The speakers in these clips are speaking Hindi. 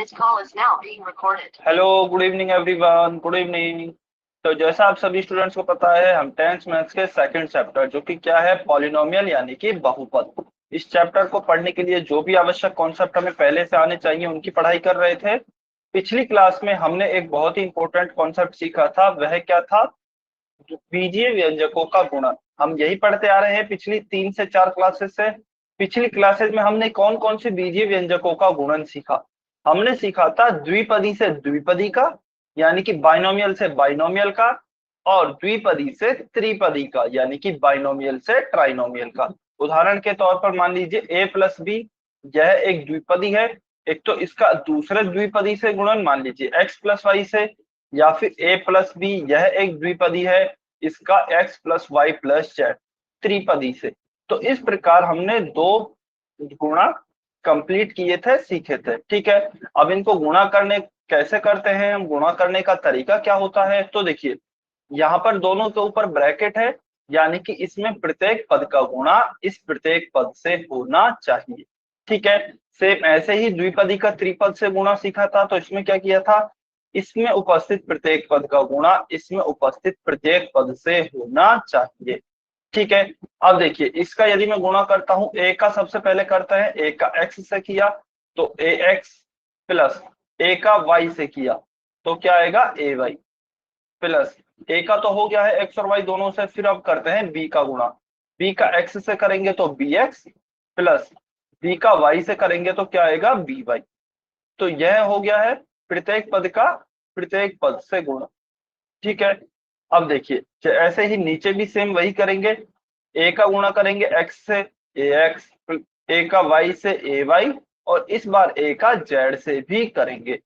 This call is now being recorded. Hello, good evening everyone, good evening. तो जैसा आप सभी स्टूडेंट्स को पता है, हम 10th मैथ्स के सेकंड चैप्टर जो कि क्या है, पॉलिनोमियल यानी कि बहुपद, इस चैप्टर को पढ़ने के लिए जो भी आवश्यक कॉन्सेप्ट हमें पहले से आने चाहिए उनकी पढ़ाई कर रहे थे। पिछली क्लास में हमने एक बहुत ही इंपॉर्टेंट कॉन्सेप्ट सीखा था, वह क्या था, बीजीय व्यंजकों का गुणन। हम यही पढ़ते आ रहे हैं पिछली 3 से 4 क्लासेस से। पिछली क्लासेस में हमने कौन कौन से बीजीय व्यंजकों का गुणन सीखा। हमने सीखा था द्विपदी से द्विपदी का, यानी कि बाइनोमियल से बाइनोमियल का, और द्विपदी से त्रिपदी का, यानी कि बाइनोमियल से ट्राइनोमियल का। उदाहरण के तौर पर मान लीजिए a प्लस बी, यह एक द्विपदी है। एक तो इसका दूसरे द्विपदी से गुणन मान लीजिए x प्लस वाई से, या फिर a प्लस बी, यह एक द्विपदी है, इसका x plus Y plus Z त्रिपदी से। तो इस प्रकार हमने दो गुणा कंप्लीट किए थे, सीखे थे। ठीक है, अब इनको गुणा करने कैसे करते हैं, हम गुणा करने का तरीका क्या होता है, तो देखिए यहाँ पर दोनों के ऊपर ब्रैकेट है, यानी कि इसमें प्रत्येक पद का गुणा इस प्रत्येक पद से होना चाहिए। ठीक है, सेम ऐसे ही द्विपदी का त्रिपद से गुणा सीखा था, तो इसमें क्या किया था, इसमें उपस्थित प्रत्येक पद का गुणा इसमें उपस्थित प्रत्येक पद से होना चाहिए। ठीक है, अब देखिए इसका यदि मैं गुणा करता हूं, ए का सबसे पहले करते हैं, ए का एक्स से किया तो ए एक्स, प्लस ए का वाई से किया तो क्या आएगा, ए वाई, प्लस ए का तो हो गया है एक्स और वाई दोनों से, फिर अब करते हैं बी का गुणा। बी का एक्स से करेंगे तो बी एक्स, प्लस बी का वाई से करेंगे तो क्या आएगा, बी वाई। तो यह हो गया है प्रत्येक पद का प्रत्येक पद से गुणा। ठीक है, अब देखिए ऐसे ही नीचे भी सेम वही करेंगे, ए का गुणा करेंगे एक्स से ए एक्स, ए का वाई से ए वाई, और इस बार ए का जेड से भी करेंगे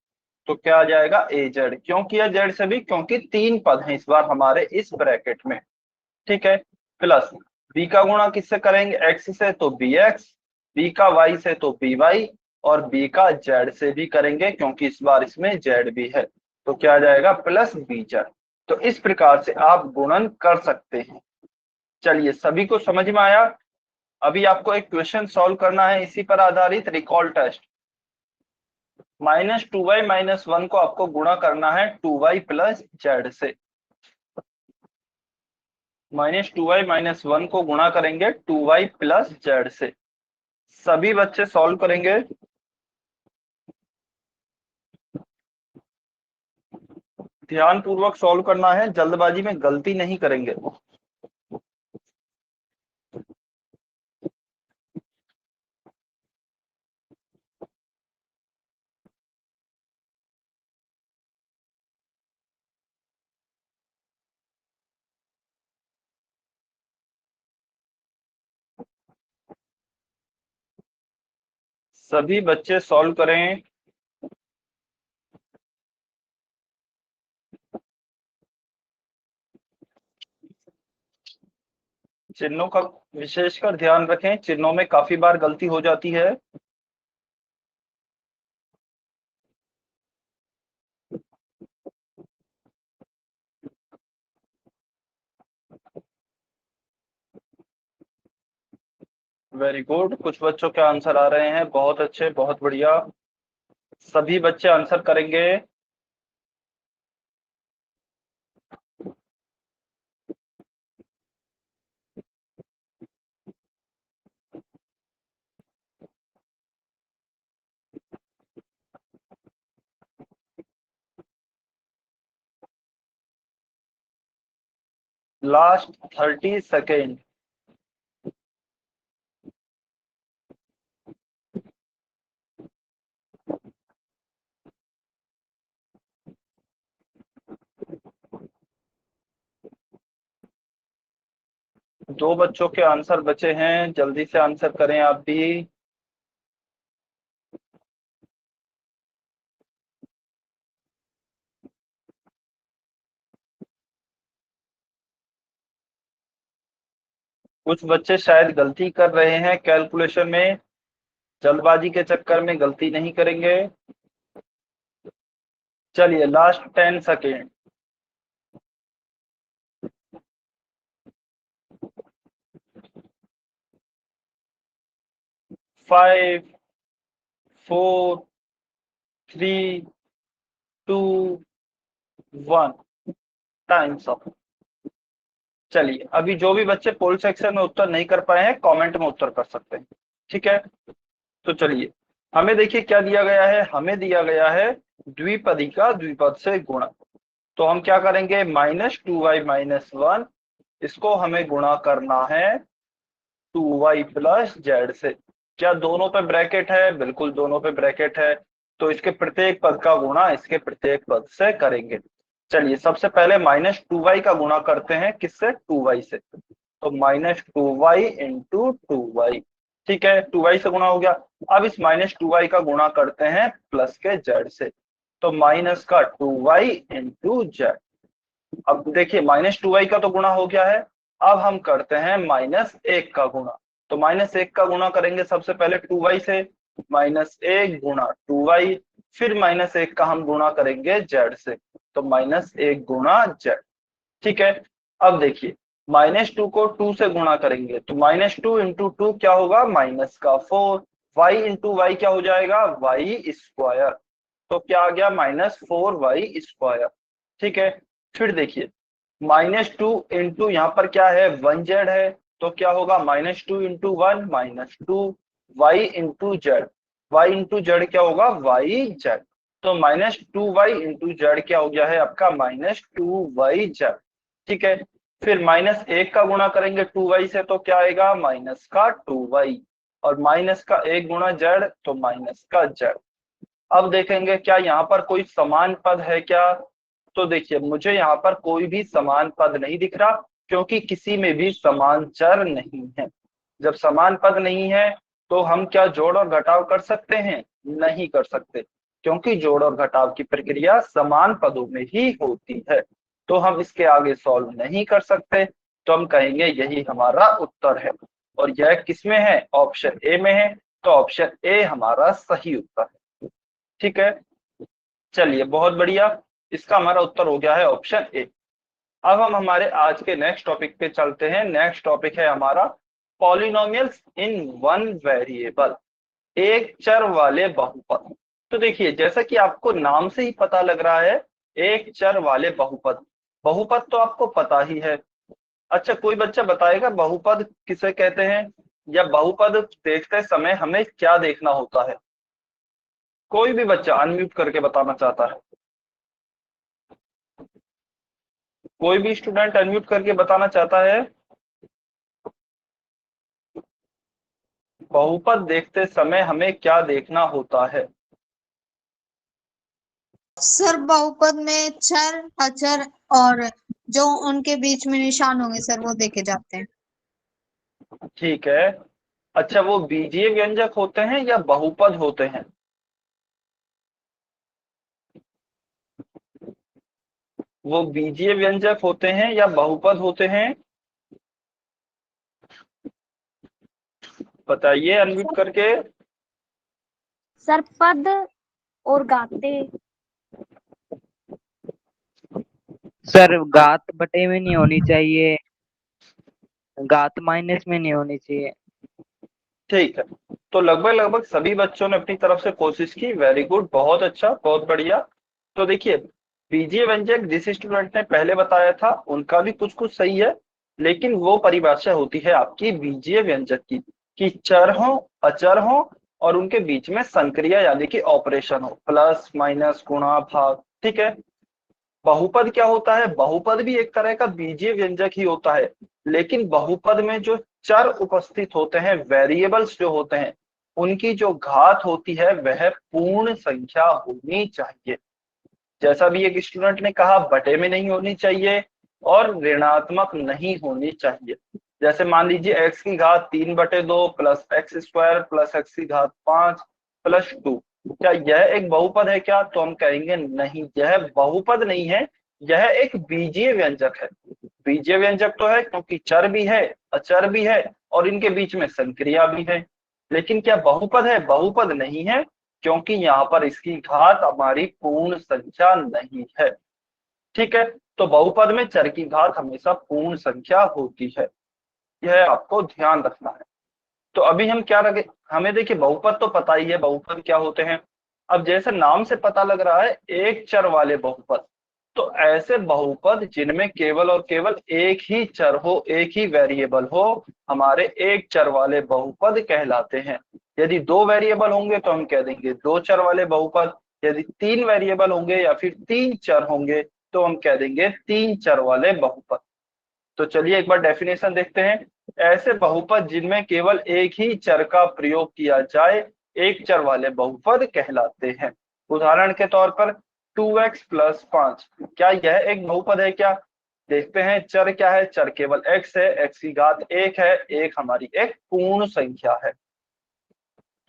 तो क्या आ जाएगा, ए जेड। क्यों किया जेड से भी, क्योंकि 3 पद हैं इस बार हमारे इस ब्रैकेट में। ठीक है, प्लस बी का गुणा किससे करेंगे, एक्स से तो बी एक्स, बी का वाई से तो बी वाई, और बी का जेड से भी करेंगे क्योंकि इस बार इसमें जेड भी है, तो क्या आ जाएगा, प्लस बी जेड। तो इस प्रकार से आप गुणन कर सकते हैं। चलिए, सभी को समझ में आया। अभी आपको एक क्वेश्चन सॉल्व करना है इसी पर आधारित, रिकॉल टेस्ट। -2y-1 को आपको गुणा करना है 2y प्लस जेड से। -2y-1 को गुणा करेंगे 2y प्लस जेड से। सभी बच्चे सॉल्व करेंगे। ध्यान पूर्वक सॉल्व करना है, जल्दबाजी में गलती नहीं करेंगे। सभी बच्चे सॉल्व करें। चिन्हों का विशेषकर ध्यान रखें, चिन्हों में काफी बार गलती हो जाती है। वेरी गुड, कुछ बच्चों के आंसर आ रहे हैं, बहुत अच्छे, बहुत बढ़िया। सभी बच्चे आंसर करेंगे। Last 30 second. दो बच्चों के आंसर बचे हैं, जल्दी से आंसर करें आप भी। कुछ बच्चे शायद गलती कर रहे हैं कैलकुलेशन में, जल्दबाजी के चक्कर में गलती नहीं करेंगे। चलिए, लास्ट 10 सेकेंड। 5, 4, 3 2 1 times up. चलिए, अभी जो भी बच्चे पोल सेक्शन में उत्तर नहीं कर पाए हैं कमेंट में उत्तर कर सकते हैं, ठीक है। तो चलिए, हमें देखिए क्या दिया गया है, हमें दिया गया है द्विपदी का द्विपद से गुणा। तो हम क्या करेंगे, -2y - 1, इसको हमें गुणा करना है 2y + z से। क्या दोनों पे ब्रैकेट है? बिल्कुल दोनों पे ब्रैकेट है। तो इसके प्रत्येक पद का गुणा इसके प्रत्येक पद से करेंगे। चलिए, सबसे पहले -2y का गुणा करते हैं, किससे? 2y से। तो -2y × 2y, ठीक है, 2y से गुणा हो गया। अब इस -2y का गुणा करते हैं प्लस के z से। तो माइनस का 2y × z। अब देखिए, -2y का तो गुणा हो गया है। अब हम करते हैं -1 का गुणा। तो -1 का गुणा करेंगे सबसे पहले 2y से, -1 × 2y, फिर -1 का हम गुणा करेंगे z से। तो -1 × z, ठीक है। अब देखिए, -2 को 2 से गुणा करेंगे तो -2 × 2 क्या होगा, -4। y × y क्या हो जाएगा, y²। तो क्या आ गया, -4y², ठीक है। फिर देखिए, -2 × यहाँ पर क्या है, 1z है। तो क्या होगा, -2 × 1 -2, y × z, y × z क्या होगा, yz। तो -2y × z क्या हो गया है आपका, -2yz, ठीक है। फिर -1 का गुणा करेंगे 2y से तो क्या आएगा, माइनस का 2y, और माइनस का 1 गुणा z तो माइनस का z। अब देखेंगे क्या यहाँ पर कोई समान पद है क्या? तो देखिए, मुझे यहाँ पर कोई भी समान पद नहीं दिख रहा, क्योंकि किसी में भी समान चर नहीं है। जब समान पद नहीं है तो हम क्या जोड़ और घटाव कर सकते हैं? नहीं कर सकते, क्योंकि जोड़ और घटाव की प्रक्रिया समान पदों में ही होती है। तो हम इसके आगे सॉल्व नहीं कर सकते। तो हम कहेंगे यही हमारा उत्तर है। और यह किसमें है? ऑप्शन ए में है। तो ऑप्शन ए हमारा सही उत्तर है, ठीक है। चलिए, बहुत बढ़िया, इसका हमारा उत्तर हो गया है ऑप्शन ए। अब हम हमारे आज के नेक्स्ट टॉपिक पे चलते हैं। नेक्स्ट टॉपिक है हमारा पॉलिनोमियल्स इन वन वेरिएबल, एक चर वाले बहुपद। तो देखिए, जैसा कि आपको नाम से ही पता लग रहा है, एक चर वाले बहुपद। बहुपद तो आपको पता ही है। अच्छा, कोई बच्चा बताएगा बहुपद किसे कहते हैं, या बहुपद देखते समय हमें क्या देखना होता है? कोई भी बच्चा अनम्यूट करके बताना चाहता है? कोई भी स्टूडेंट अनम्यूट करके बताना चाहता है? बहुपद देखते समय हमें क्या देखना होता है? सर बहुपद में चर, अचर और जो उनके बीच में निशान होंगे सर वो देखे जाते हैं। ठीक है। अच्छा, वो बीजीय व्यंजक होते हैं या बहुपद होते हैं? वो बीजीय व्यंजक होते हैं या बहुपद होते हैं? बताइए अनम्यूट करके। सर पद और गाते। सर घात बटे में नहीं होनी चाहिए, घात माइनस में नहीं होनी चाहिए। ठीक है, तो लगभग लगभग सभी बच्चों ने अपनी तरफ से कोशिश की। वेरी गुड, बहुत अच्छा, बहुत बढ़िया। तो देखिए, बीजीय व्यंजक जिस स्टूडेंट ने पहले बताया था उनका भी कुछ कुछ सही है, लेकिन वो परिभाषा होती है आपकी बीजीय व्यंजक की कि चर हो, अचर हो, और उनके बीच में संक्रिया यानी कि ऑपरेशन हो, प्लस माइनस गुणा भाग, ठीक है। बहुपद क्या होता है? बहुपद भी एक तरह का बीजीय व्यंजक ही होता है, लेकिन बहुपद में जो चर उपस्थित होते हैं, वेरिएबल्स जो होते हैं, उनकी जो घात होती है वह पूर्ण संख्या होनी चाहिए। जैसा भी एक स्टूडेंट ने कहा, बटे में नहीं होनी चाहिए और ऋणात्मक नहीं होनी चाहिए। जैसे मान लीजिए x की घात 3/2 प्लस x² प्लस x की घात 5 प्लस 2, क्या यह एक बहुपद है क्या? तो हम कहेंगे नहीं, यह बहुपद नहीं है, यह एक बीजीय व्यंजक है। बीजीय व्यंजक तो है क्योंकि चर भी है, अचर भी है, और इनके बीच में संक्रिया भी है। लेकिन क्या बहुपद है? बहुपद नहीं है, क्योंकि यहाँ पर इसकी घात हमारी पूर्ण संख्या नहीं है, ठीक है। तो बहुपद में चर की घात हमेशा पूर्ण संख्या होती है, यह आपको ध्यान रखना है। तो अभी हम क्या रखे, हमें देखिए बहुपद तो पता ही है, बहुपद क्या होते हैं। अब जैसे नाम से पता लग रहा है एक चर वाले बहुपद, तो ऐसे बहुपद जिनमें केवल और केवल एक ही चर हो, एक ही वेरिएबल हो, हमारे एक चर वाले बहुपद कहलाते हैं। यदि दो वेरिएबल होंगे तो हम कह देंगे दो चर वाले बहुपद, यदि तीन वेरिएबल होंगे या फिर तीन चर होंगे तो हम कह देंगे तीन चर वाले बहुपद। तो चलिए एक बार डेफिनेशन देखते हैं। ऐसे बहुपद जिनमें केवल एक ही चर का प्रयोग किया जाए एक चर वाले बहुपद कहलाते हैं। उदाहरण के तौर पर 2x + 5, क्या यह एक बहुपद है क्या? देखते हैं चर क्या है, चर केवल x है, x की घात 1 है, 1 हमारी एक पूर्ण संख्या है,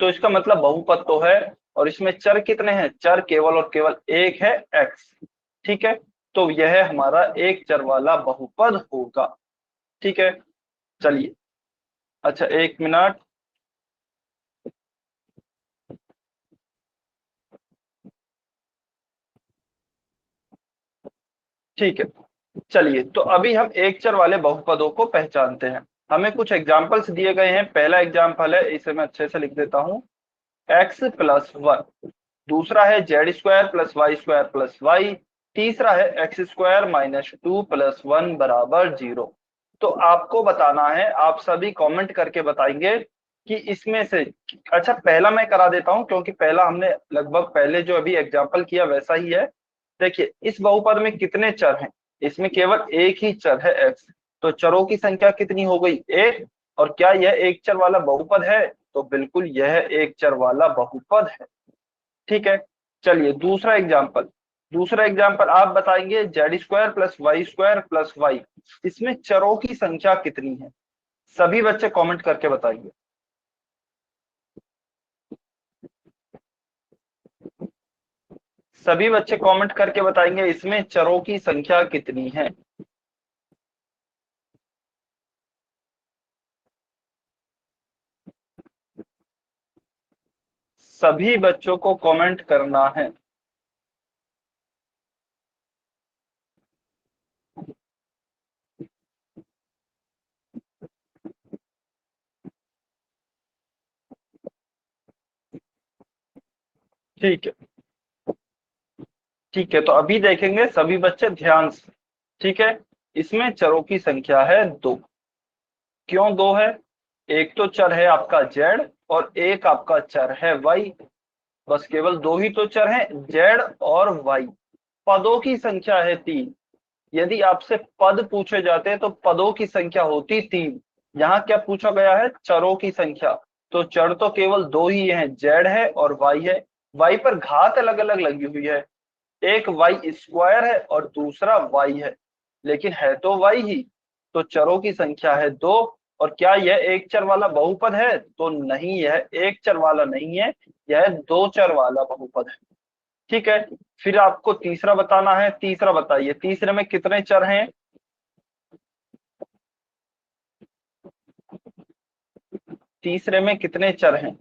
तो इसका मतलब बहुपद तो है। और इसमें चर कितने हैं? चर केवल और केवल एक है, x। ठीक है, तो यह हमारा एक चर वाला बहुपद होगा। ठीक है, चलिए अच्छा 1 मिनट। ठीक है, चलिए तो अभी हम एक चर वाले बहुपदों को पहचानते हैं। हमें कुछ एग्जाम्पल्स दिए गए हैं। पहला एग्जाम्पल है, इसे मैं अच्छे से लिख देता हूं, x + 1। दूसरा है z² + y² + y। तीसरा है x² - 2 + 1 = 0। तो आपको बताना है, आप सभी कमेंट करके बताएंगे कि इसमें से, अच्छा पहला मैं करा देता हूं क्योंकि पहला हमने लगभग पहले जो अभी एग्जाम्पल किया वैसा ही है। देखिए इस बहुपद में कितने चर हैं? इसमें केवल एक ही चर है x, तो चरों की संख्या कितनी हो गई? एक। और क्या यह एक चर वाला बहुपद है? तो बिल्कुल यह एक चर वाला बहुपद है। ठीक है, चलिए दूसरा एग्जाम्पल आप बताएंगे z² + y² + y। इसमें चरों की संख्या कितनी है? सभी बच्चे कमेंट करके बताएंगे। सभी बच्चे कमेंट करके बताएंगे इसमें चरों की संख्या कितनी है। सभी बच्चों को कमेंट करना है। ठीक है, ठीक है, तो अभी देखेंगे सभी बच्चे ध्यान से। ठीक है, इसमें चरों की संख्या है 2। क्यों 2 है? एक तो चर है आपका z और एक आपका चर है y। बस केवल दो ही तो चर हैं, z और y। पदों की संख्या है 3। यदि आपसे पद पूछे जाते तो पदों की संख्या होती 3। यहाँ क्या पूछा गया है? चरों की संख्या। तो चर तो केवल दो ही हैं, z है और y है। y पर घात अलग अलग लगी हुई है, एक y² है और दूसरा y है, लेकिन है तो y ही। तो चरों की संख्या है 2। और क्या यह एक चर वाला बहुपद है? तो नहीं, यह एक चर वाला नहीं है, यह दो चर वाला बहुपद है। ठीक है, फिर आपको तीसरा बताना है। तीसरा बताइए, तीसरे में कितने चर हैं? तीसरे में कितने चर हैं?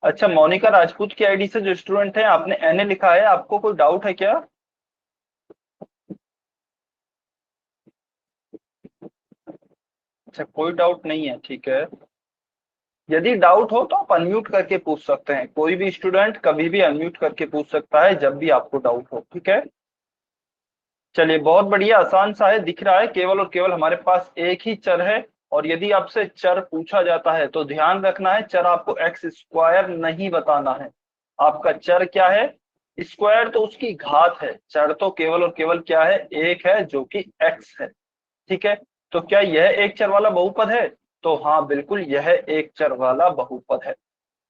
अच्छा, मोनिका राजपूत की आईडी से जो स्टूडेंट है, आपने NA लिखा है, आपको कोई डाउट है क्या? अच्छा, कोई डाउट नहीं है, ठीक है। यदि डाउट हो तो आप अनम्यूट करके पूछ सकते हैं। कोई भी स्टूडेंट कभी भी अनम्यूट करके पूछ सकता है जब भी आपको डाउट हो। ठीक है, चलिए बहुत बढ़िया, आसान सा है, दिख रहा है। केवल और केवल हमारे पास एक ही चर है। और यदि आपसे चर पूछा जाता है तो ध्यान रखना है, चर आपको x² नहीं बताना है। आपका चर क्या है? स्क्वायर तो उसकी घात है, चर तो केवल और केवल क्या है? एक है जो कि x है। ठीक है, तो क्या यह एक चर वाला बहुपद है? तो हाँ बिल्कुल यह एक चर वाला बहुपद है।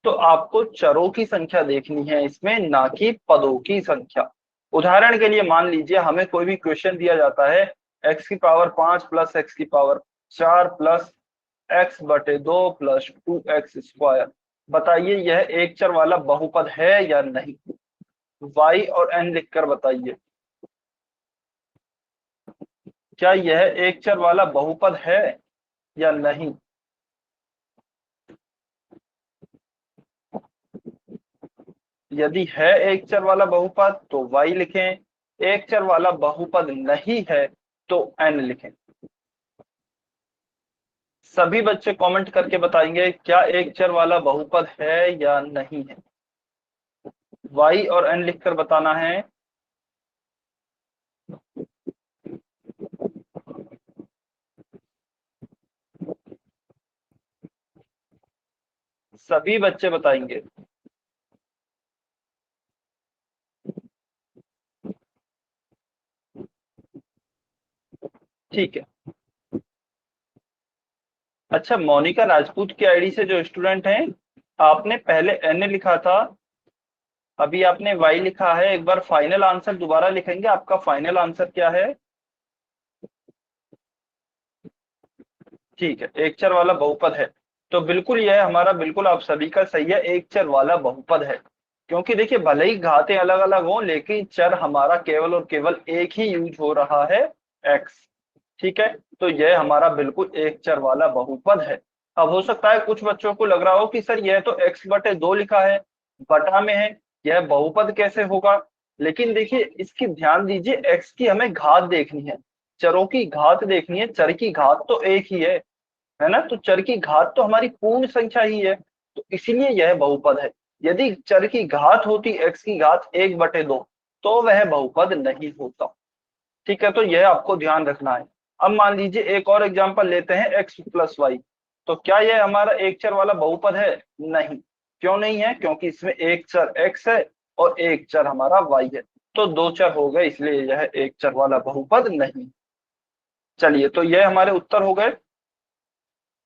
तो आपको चरों की संख्या देखनी है इसमें, ना कि पदों की संख्या। उदाहरण के लिए मान लीजिए हमें कोई भी क्वेश्चन दिया जाता है x⁵ + x⁴ plus x/2 + 2x²। बताइए यह एक चर वाला बहुपद है या नहीं? y और n लिखकर बताइए, क्या यह एक चर वाला बहुपद है या नहीं? यदि है एक चर वाला बहुपद तो y लिखें, एक चर वाला बहुपद नहीं है तो n लिखें। सभी बच्चे कमेंट करके बताएंगे क्या एक चर वाला बहुपद है या नहीं है। y और n लिखकर बताना है। सभी बच्चे बताएंगे। ठीक है। अच्छा, मोनिका राजपूत की आईडी से जो स्टूडेंट हैं, आपने पहले n लिखा था, अभी आपने y लिखा है। एक बार फाइनल आंसर दोबारा लिखेंगे, आपका फाइनल आंसर क्या है? ठीक है, एक चर वाला बहुपद है। तो बिल्कुल यह हमारा, बिल्कुल आप सभी का सही है, एक चर वाला बहुपद है। क्योंकि देखिए, भले ही घातें अलग अलग हों, लेकिन चर हमारा केवल और केवल एक ही यूज हो रहा है, x। ठीक है, तो यह हमारा बिल्कुल एक चर वाला बहुपद है। अब हो सकता है कुछ बच्चों को लग रहा हो कि सर यह तो x/2 लिखा है, बटा में है, यह बहुपद कैसे होगा? लेकिन देखिए, इसकी ध्यान दीजिए, x की हमें घात देखनी है, चरों की घात देखनी है। चर की घात तो एक ही है ना? तो चर की घात तो हमारी पूर्ण संख्या ही है, तो इसीलिए यह बहुपद है। यदि चर की घात होती x की घात 1/2, तो वह बहुपद नहीं होता। ठीक है, तो यह आपको ध्यान रखना है। अब मान लीजिए एक और एग्जांपल लेते हैं, x+y। तो क्या यह हमारा एक चर वाला बहुपद है? नहीं। क्यों नहीं है? क्योंकि इसमें एक चर x है और एक चर हमारा y है, तो दो चर हो गए, इसलिए यह एक चर वाला बहुपद नहीं। चलिए, तो यह हमारे उत्तर हो गए।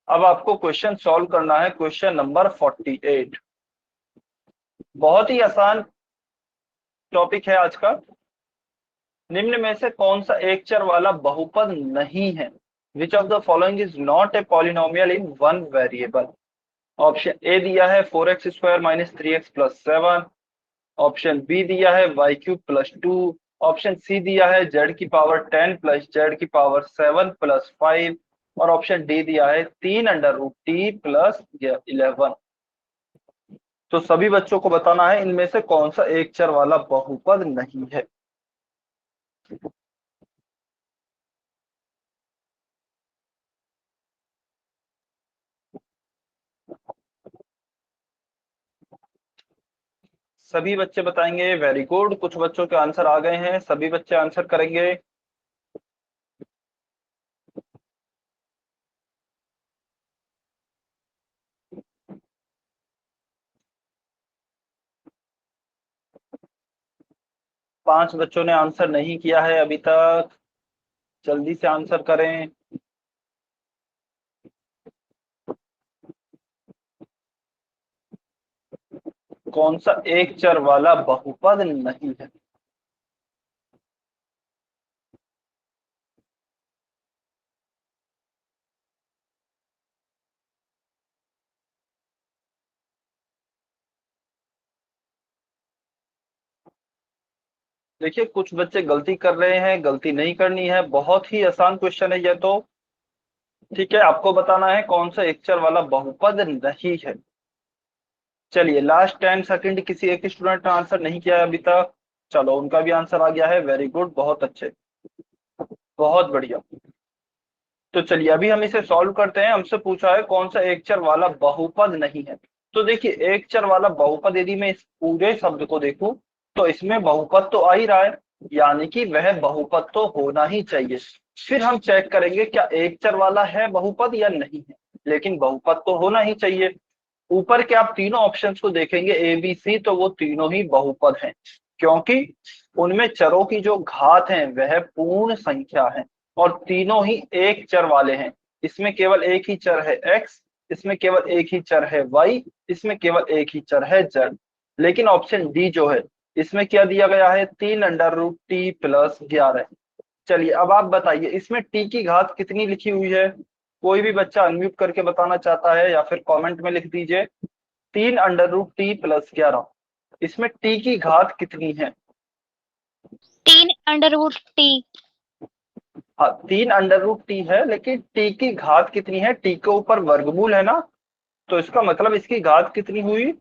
अब आपको क्वेश्चन सॉल्व करना है, क्वेश्चन नंबर 48। बहुत ही आसान टॉपिक है आज का। निम्न में से कौन सा एक चर वाला बहुपद नहीं है? Which of the following is not a polynomial in one variable? Option A दिया है 4x² - 3x + 7। ऑप्शन बी दिया है y³ + 2। ऑप्शन सी दिया है z⁻10 + z⁻7 + 5। और ऑप्शन डी दिया है 3√t + 11। तो सभी बच्चों को बताना है इनमें से कौन सा एक चर वाला बहुपद नहीं है। सभी बच्चे बताएंगे, वेरी गुड। कुछ बच्चों के आंसर आ गए हैं, सभी बच्चे आंसर करेंगे। पांच बच्चों ने आंसर नहीं किया है अभी तक, जल्दी से आंसर करें। कौन सा एक चर वाला बहुपद नहीं है? देखिए, कुछ बच्चे गलती कर रहे हैं, गलती नहीं करनी है, बहुत ही आसान क्वेश्चन है यह तो। ठीक है, आपको बताना है कौन सा एक चर वाला बहुपद नहीं है। चलिए, लास्ट 10 सेकंड, किसी एक स्टूडेंट ने आंसर नहीं किया है अभी तक। चलो, उनका भी आंसर आ गया है, वेरी गुड, बहुत अच्छे, बहुत बढ़िया। तो चलिए, अभी हम इसे सॉल्व करते हैं। हमसे पूछा है कौन सा एक चर वाला बहुपद नहीं है। तो देखिए, एक चर वाला बहुपद यदि मैं इस पूरे शब्द को देखूं, तो इसमें बहुपद तो आ ही रहा है, यानी कि वह बहुपद तो होना ही चाहिए। फिर हम चेक करेंगे क्या एक चर वाला है बहुपद या नहीं है, लेकिन बहुपद तो होना ही चाहिए। ऊपर के आप तीनों ऑप्शंस को देखेंगे, ए बी सी, तो वो तीनों ही बहुपद हैं, क्योंकि उनमें चरों की जो घात है वह पूर्ण संख्या है, और तीनों ही एक चर वाले हैं। इसमें केवल एक ही चर है x, इसमें केवल एक ही चर है y, इसमें केवल एक ही चर है z। लेकिन ऑप्शन डी जो है, इसमें क्या दिया गया है? 3√t + 11। चलिए, अब आप बताइए, इसमें t की घात कितनी लिखी हुई है? कोई भी बच्चा अनम्यूट करके बताना चाहता है या फिर कमेंट में लिख दीजिए। 3√t + 11, इसमें t की घात कितनी है? 3√t। हाँ, 3√t है, लेकिन t की घात कितनी है? t के ऊपर वर्गमूल है ना, तो इसका मतलब इसकी घात कितनी हुई?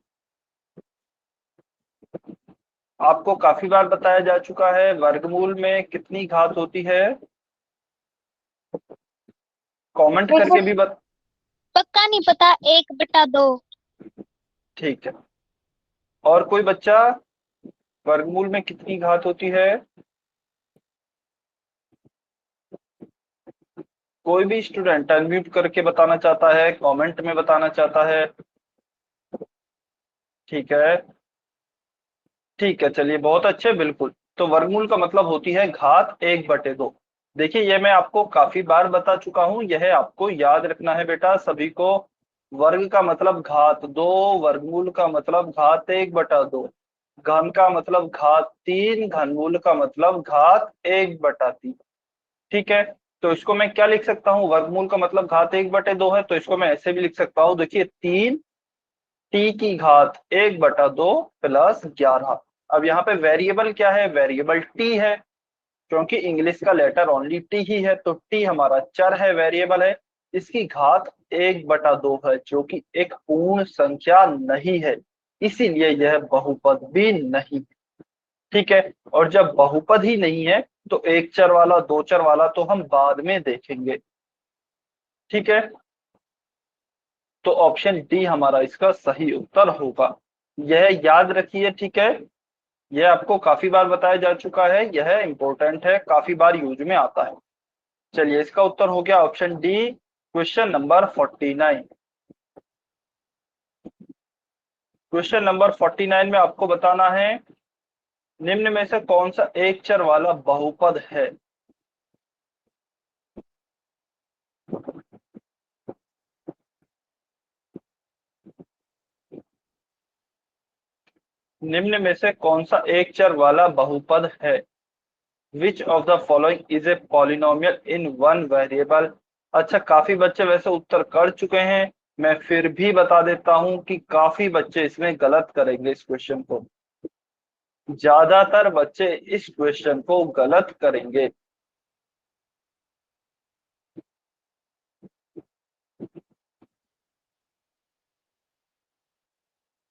आपको काफी बार बताया जा चुका है, वर्गमूल में कितनी घात होती है? कमेंट करके भी पक्का नहीं पता, 1/2। ठीक है। और कोई बच्चा? वर्गमूल में कितनी घात होती है? कोई भी स्टूडेंट अनम्यूट करके बताना चाहता है, कमेंट में बताना चाहता है? ठीक है, ठीक है, चलिए बहुत अच्छे, बिल्कुल। तो वर्गमूल का मतलब होती है घात 1/2। देखिए ये मैं आपको काफी बार बता चुका हूं, यह आपको याद रखना है बेटा सभी को। वर्ग का मतलब घात 2, वर्गमूल का मतलब घात 1/2, घन का मतलब घात 3, घनमूल का मतलब घात 1/3। ठीक है, तो इसको मैं क्या लिख सकता हूँ? वर्गमूल का मतलब घात 1/2 है, तो इसको मैं ऐसे भी लिख सकता हूँ, देखिए 3 टी की घात 1/2 प्लस 11। अब यहाँ पे वेरिएबल क्या है? वेरिएबल टी है, क्योंकि इंग्लिश का लेटर ओनली टी ही है, तो टी हमारा चर है, वेरिएबल है। इसकी घात 1/2 है, जो कि एक पूर्ण संख्या नहीं है, इसीलिए यह बहुपद भी नहीं। ठीक है, और जब बहुपद ही नहीं है तो एक चर वाला, दो चर वाला तो हम बाद में देखेंगे। ठीक है, तो ऑप्शन डी हमारा इसका सही उत्तर होगा, यह याद रखिए। ठीक है, यह आपको काफी बार बताया जा चुका है, यह इंपॉर्टेंट है, काफी बार यूज में आता है। चलिए इसका उत्तर हो गया option D, question number 49। Question number 49 में आपको बताना है निम्न में से कौन सा एक चर वाला बहुपद है? निम्न में से कौन सा एक चर वाला बहुपद है? Which of the following is a polynomial in one variable? अच्छा, काफी बच्चे वैसे उत्तर कर चुके हैं, मैं फिर भी बता देता हूं कि काफी बच्चे इसमें गलत करेंगे। इस क्वेश्चन को ज्यादातर बच्चे इस क्वेश्चन को गलत करेंगे।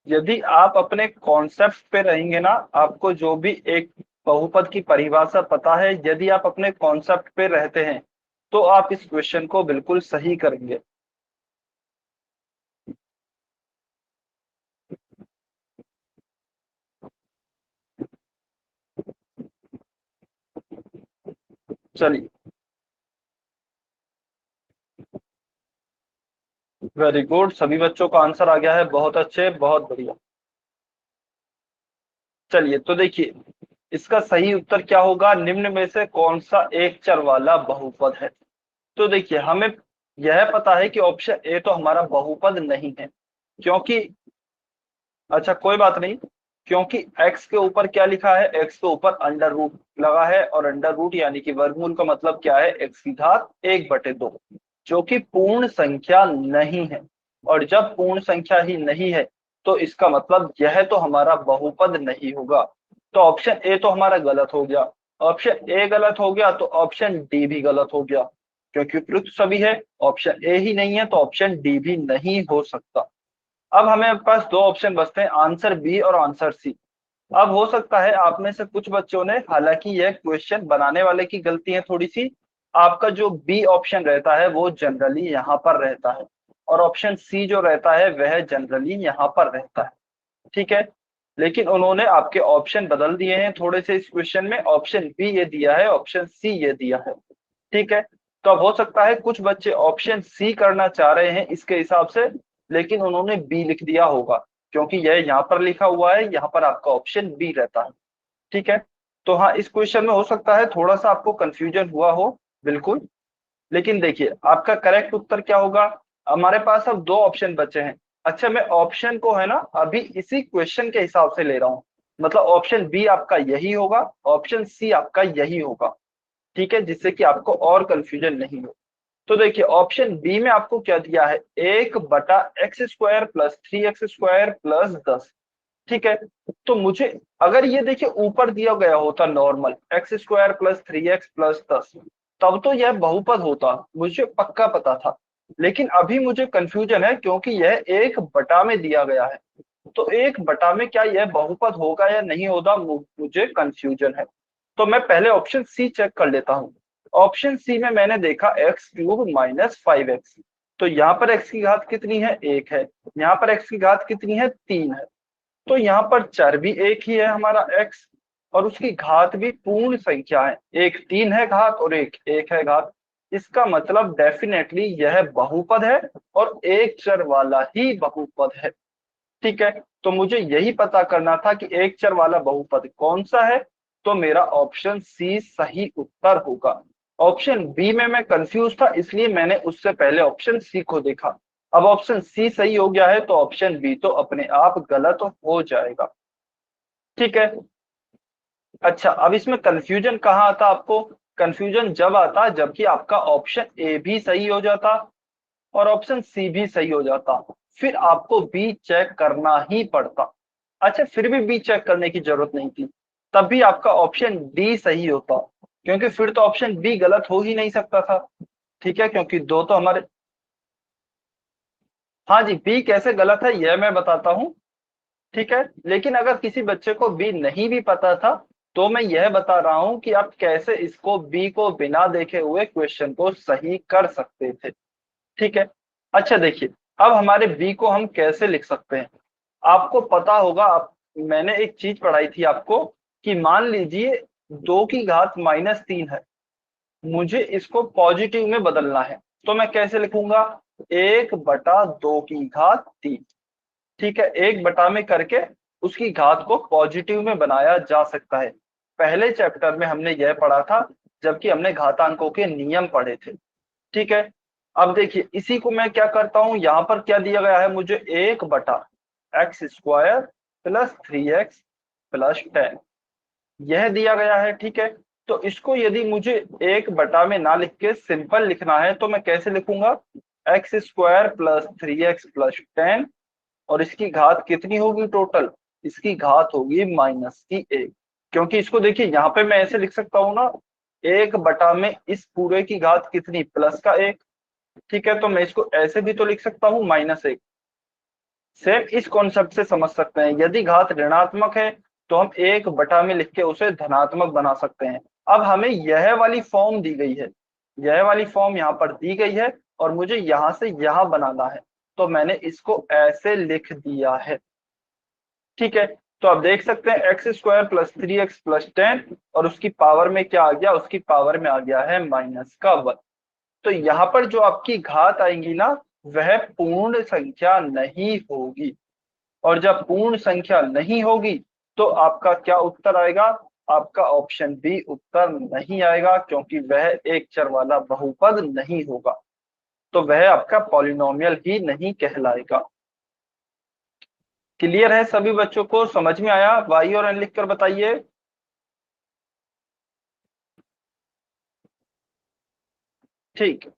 यदि आप अपने कॉन्सेप्ट पे रहेंगे ना, आपको जो भी एक बहुपद की परिभाषा पता है, यदि आप अपने कॉन्सेप्ट पे रहते हैं तो आप इस क्वेश्चन को बिल्कुल सही करेंगे। चलिए, वेरी गुड, सभी बच्चों का आंसर आ गया है, बहुत अच्छे, बहुत बढ़िया। चलिए तो देखिए इसका सही उत्तर क्या होगा? निम्न में से कौन सा एक चर वाला बहुपद है? तो देखिए हमें यह पता है कि ऑप्शन ए तो हमारा बहुपद नहीं है, क्योंकि अच्छा कोई बात नहीं, क्योंकि x के ऊपर क्या लिखा है? x के ऊपर अंडर रूट लगा है, और अंडर रूट यानी कि वर्गमूल का मतलब क्या है? x की घात 1/2, जो कि पूर्ण संख्या नहीं है। और जब पूर्ण संख्या ही नहीं है तो इसका मतलब यह तो हमारा बहुपद नहीं होगा। तो ऑप्शन ए तो हमारा गलत हो गया, ऑप्शन ए गलत हो गया, तो ऑप्शन डी भी गलत हो गया, क्योंकि उपयुक्त सभी है, ऑप्शन ए ही नहीं है, तो ऑप्शन डी भी नहीं हो सकता। अब हमें पास दो ऑप्शन बचते हैं, आंसर बी और आंसर सी। अब हो सकता है आप में से कुछ बच्चों ने, हालांकि यह क्वेश्चन बनाने वाले की गलती है थोड़ी सी, आपका जो बी ऑप्शन रहता है वो जनरली यहाँ पर रहता है, और ऑप्शन सी जो रहता है वह जनरली यहाँ पर रहता है। ठीक है, लेकिन उन्होंने आपके ऑप्शन बदल दिए हैं थोड़े से इस क्वेश्चन में, ऑप्शन बी ये दिया है, ऑप्शन सी ये दिया है। ठीक है, तो अब हो सकता है कुछ बच्चे ऑप्शन सी करना चाह रहे हैं इसके हिसाब से, लेकिन उन्होंने बी लिख दिया होगा, क्योंकि यह यहाँ पर लिखा हुआ है, यहाँ पर आपका ऑप्शन बी रहता है। ठीक है, तो हाँ इस क्वेश्चन में हो सकता है थोड़ा सा आपको कंफ्यूजन हुआ हो, बिल्कुल। लेकिन देखिए आपका करेक्ट उत्तर क्या होगा? हमारे पास अब दो ऑप्शन बचे हैं। अच्छा, मैं ऑप्शन को है ना अभी इसी क्वेश्चन के हिसाब से ले रहा हूँ, मतलब ऑप्शन बी आपका यही होगा, ऑप्शन सी आपका यही होगा। ठीक है, जिससे कि आपको और कंफ्यूजन नहीं हो। तो देखिए ऑप्शन बी में आपको क्या दिया है? 1/x² plus 3x² plus 10। ठीक है, तो मुझे अगर ये देखिए ऊपर दिया गया होता normal x² plus 3x plus 10, तब तो यह बहुपद होता, मुझे पक्का पता था। लेकिन अभी मुझे कंफ्यूजन है, क्योंकि यह 1/, में दिया गया है, तो 1/, में क्या यह बहुपद होगा या नहीं होगा, मुझे कंफ्यूजन है। तो मैं पहले ऑप्शन सी चेक कर लेता हूँ। ऑप्शन सी में मैंने देखा x³ माइनस 5x, तो यहाँ पर x की घात कितनी है? 1 है, यहाँ पर x की घात कितनी है? 3 है। तो यहाँ पर चर भी एक ही है हमारा x, और उसकी घात भी पूर्ण संख्या है, एक 3 है घात और एक 1 है घात। इसका मतलब डेफिनेटली यह बहुपद है और एक चर वाला ही बहुपद है। ठीक है, तो मुझे यही पता करना था कि एक चर वाला बहुपद कौन सा है, तो मेरा ऑप्शन सी सही उत्तर होगा। ऑप्शन बी में मैं कंफ्यूज था, इसलिए मैंने उससे पहले ऑप्शन सी को देखा। अब ऑप्शन सी सही हो गया है तो ऑप्शन बी तो अपने आप गलत हो जाएगा। ठीक है, अच्छा अब इसमें कंफ्यूजन कहाँ आता आपको? कंफ्यूजन जब आता जबकि आपका ऑप्शन ए भी सही हो जाता और ऑप्शन सी भी सही हो जाता, फिर आपको बी चेक करना ही पड़ता। अच्छा फिर भी बी चेक करने की जरूरत नहीं थी, तब भी आपका ऑप्शन डी सही होता, क्योंकि फिर तो ऑप्शन बी गलत हो ही नहीं सकता था। ठीक है, क्योंकि दो तो हमारे, हाँ जी बी कैसे गलत है यह मैं बताता हूँ। ठीक है, लेकिन अगर किसी बच्चे को बी नहीं भी पता था तो मैं यह बता रहा हूं कि आप कैसे इसको बी को बिना देखे हुए क्वेश्चन को सही कर सकते थे। ठीक है, अच्छा देखिए अब हमारे बी को हम कैसे लिख सकते हैं। आपको पता होगा, मैंने एक चीज पढ़ाई थी आपको कि मान लीजिए 2 की घात -3 है, मुझे इसको पॉजिटिव में बदलना है, तो मैं कैसे लिखूंगा? 1/2 की घात 3। ठीक है, 1 में करके उसकी घात को पॉजिटिव में बनाया जा सकता है। पहले चैप्टर में हमने यह पढ़ा था जबकि हमने घातांकों के नियम पढ़े थे। ठीक है, अब देखिए इसी को मैं क्या करता हूं, यहाँ पर क्या दिया गया है मुझे, 1/x² + 3x + 10 यह दिया गया है। ठीक है, तो इसको यदि मुझे 1 में ना लिख के सिंपल लिखना है तो मैं कैसे लिखूंगा? x² + 3x + 10 और इसकी घात कितनी होगी टोटल? इसकी घात होगी -1, क्योंकि इसको देखिए यहाँ पे मैं ऐसे लिख सकता हूँ ना, 1 में इस पूरे की घात कितनी, +1। ठीक है, तो मैं इसको ऐसे भी तो लिख सकता हूँ -1। सेम इस कॉन्सेप्ट से समझ सकते हैं, यदि घात ऋणात्मक है तो हम 1 में लिख के उसे धनात्मक बना सकते हैं। अब हमें यह वाली फॉर्म दी गई है, यह वाली फॉर्म यहाँ पर दी गई है और मुझे यहाँ से यहाँ बनाना है, तो मैंने इसको ऐसे लिख दिया है। ठीक है, तो आप देख सकते हैं x² + 3x + 10 और उसकी पावर में क्या आ गया, उसकी पावर में आ गया है -1। तो यहाँ पर जो आपकी घात आएंगी ना वह पूर्ण संख्या नहीं होगी, और जब पूर्ण संख्या नहीं होगी तो आपका क्या उत्तर आएगा? आपका ऑप्शन बी उत्तर नहीं आएगा, क्योंकि वह एक चर वाला बहुपद नहीं होगा, तो वह आपका पॉलिनोमियल ही नहीं कहलाएगा। क्लियर है सभी बच्चों को? समझ में आया? वाई और एन लिखकर बताइए। ठीक,